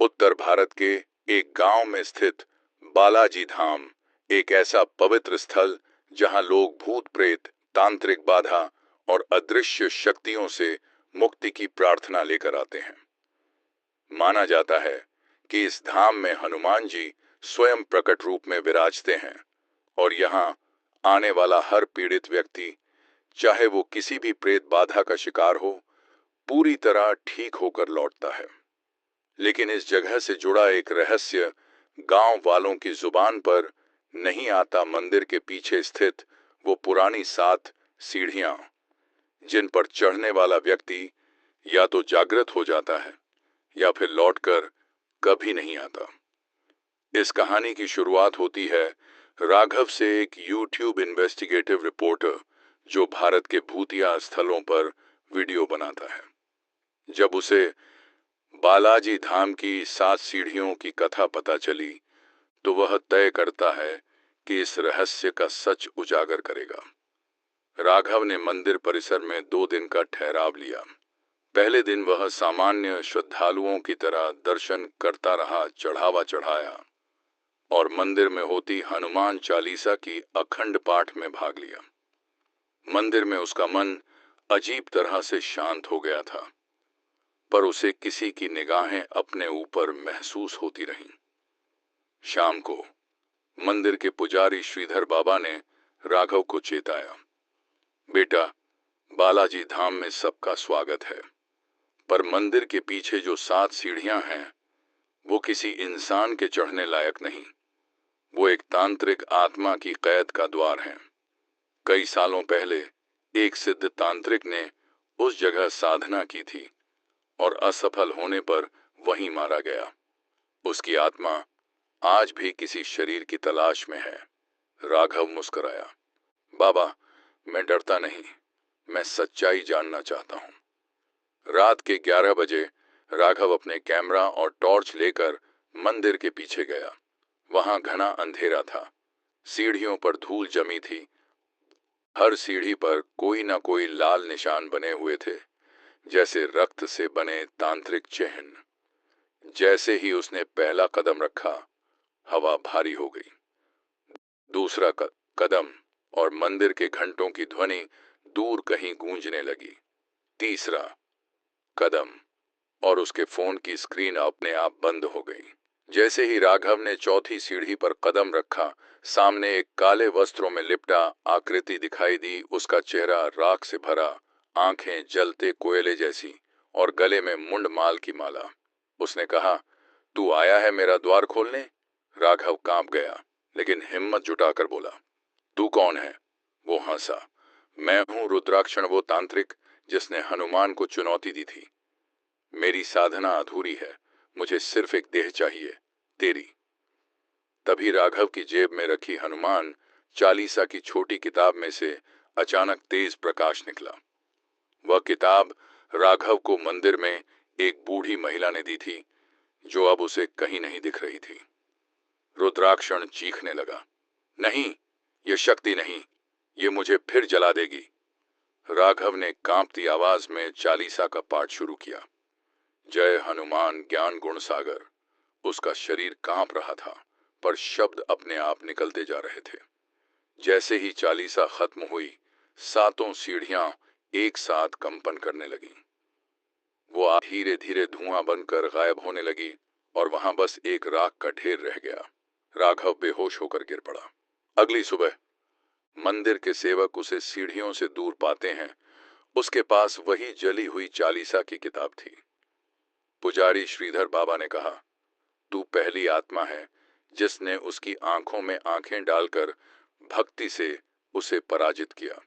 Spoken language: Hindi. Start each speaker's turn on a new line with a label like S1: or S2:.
S1: उत्तर भारत के एक गांव में स्थित बालाजी धाम एक ऐसा पवित्र स्थल जहां लोग भूत प्रेत, तांत्रिक बाधा और अदृश्य शक्तियों से मुक्ति की प्रार्थना लेकर आते हैं। माना जाता है कि इस धाम में हनुमान जी स्वयं प्रकट रूप में विराजते हैं और यहाँ आने वाला हर पीड़ित व्यक्ति, चाहे वो किसी भी प्रेत बाधा का शिकार हो, पूरी तरह ठीक होकर लौटता है। लेकिन इस जगह से जुड़ा एक रहस्य गांव वालों की जुबान पर नहीं आता। मंदिर के पीछे स्थित वो पुरानी 7 सीढ़ियां, जिन पर चढ़ने वाला व्यक्ति या तो जागृत हो जाता है या फिर लौटकर कभी नहीं आता। इस कहानी की शुरुआत होती है राघव से, एक यूट्यूब इन्वेस्टिगेटिव रिपोर्टर जो भारत के भूतिया स्थलों पर वीडियो बनाता है। जब उसे बालाजी धाम की 7 सीढ़ियों की कथा पता चली तो वह तय करता है कि इस रहस्य का सच उजागर करेगा। राघव ने मंदिर परिसर में 2 दिन का ठहराव लिया। पहले दिन वह सामान्य श्रद्धालुओं की तरह दर्शन करता रहा, चढ़ावा चढ़ाया और मंदिर में होती हनुमान चालीसा की अखंड पाठ में भाग लिया। मंदिर में उसका मन अजीब तरह से शांत हो गया था, पर उसे किसी की निगाहें अपने ऊपर महसूस होती रहीं। शाम को मंदिर के पुजारी श्रीधर बाबा ने राघव को चेताया, बेटा, बालाजी धाम में सबका स्वागत है, पर मंदिर के पीछे जो 7 सीढ़ियां हैं वो किसी इंसान के चढ़ने लायक नहीं। वो एक तांत्रिक आत्मा की कैद का द्वार है। कई सालों पहले एक सिद्ध तांत्रिक ने उस जगह साधना की थी और असफल होने पर वहीं मारा गया। उसकी आत्मा आज भी किसी शरीर की तलाश में है। राघव मुस्कुराया, बाबा, मैं डरता नहीं, मैं सच्चाई जानना चाहता हूं। रात के 11 बजे राघव अपने कैमरा और टॉर्च लेकर मंदिर के पीछे गया। वहां घना अंधेरा था। सीढ़ियों पर धूल जमी थी। हर सीढ़ी पर कोई न कोई लाल निशान बने हुए थे, जैसे रक्त से बने तांत्रिक चिन्ह। जैसे ही उसने पहला कदम रखा, हवा भारी हो गई। दूसरा कदम और मंदिर के घंटों की ध्वनि दूर कहीं गूंजने लगी। तीसरा कदम और उसके फोन की स्क्रीन अपने आप बंद हो गई। जैसे ही राघव ने चौथी सीढ़ी पर कदम रखा, सामने एक काले वस्त्रों में लिपटा आकृति दिखाई दी। उसका चेहरा राख से भरा, आंखें जलते कोयले जैसी और गले में मुंडमाल की माला। उसने कहा, तू आया है मेरा द्वार खोलने? राघव कांप गया, लेकिन हिम्मत जुटाकर बोला, तू कौन है? वो हंसा, मैं हूं रुद्राक्षण, वो तांत्रिक जिसने हनुमान को चुनौती दी थी। मेरी साधना अधूरी है, मुझे सिर्फ एक देह चाहिए, तेरी। तभी राघव की जेब में रखी हनुमान चालीसा की छोटी किताब में से अचानक तेज प्रकाश निकला। वह किताब राघव को मंदिर में एक बूढ़ी महिला ने दी थी, जो अब उसे कहीं नहीं दिख रही थी। रुद्राक्षण चीखने लगा, नहीं, ये शक्ति नहीं, ये मुझे फिर जला देगी। राघव ने कांपती आवाज में चालीसा का पाठ शुरू किया। जय हनुमान ज्ञान गुण सागर। उसका शरीर कांप रहा था, पर शब्द अपने आप निकलते जा रहे थे। जैसे ही चालीसा खत्म हुई, 7 सीढ़ियां एक साथ कंपन करने लगीं। वो धीरे धीरे धुआं बनकर गायब होने लगी और वहां बस एक राख का ढेर रह गया। राघव बेहोश होकर गिर पड़ा। अगली सुबह मंदिर के सेवक उसे सीढ़ियों से दूर पाते हैं। उसके पास वही जली हुई चालीसा की किताब थी। पुजारी श्रीधर बाबा ने कहा, तू पहली आत्मा है जिसने उसकी आंखों में आंखें डालकर भक्ति से उसे पराजित किया।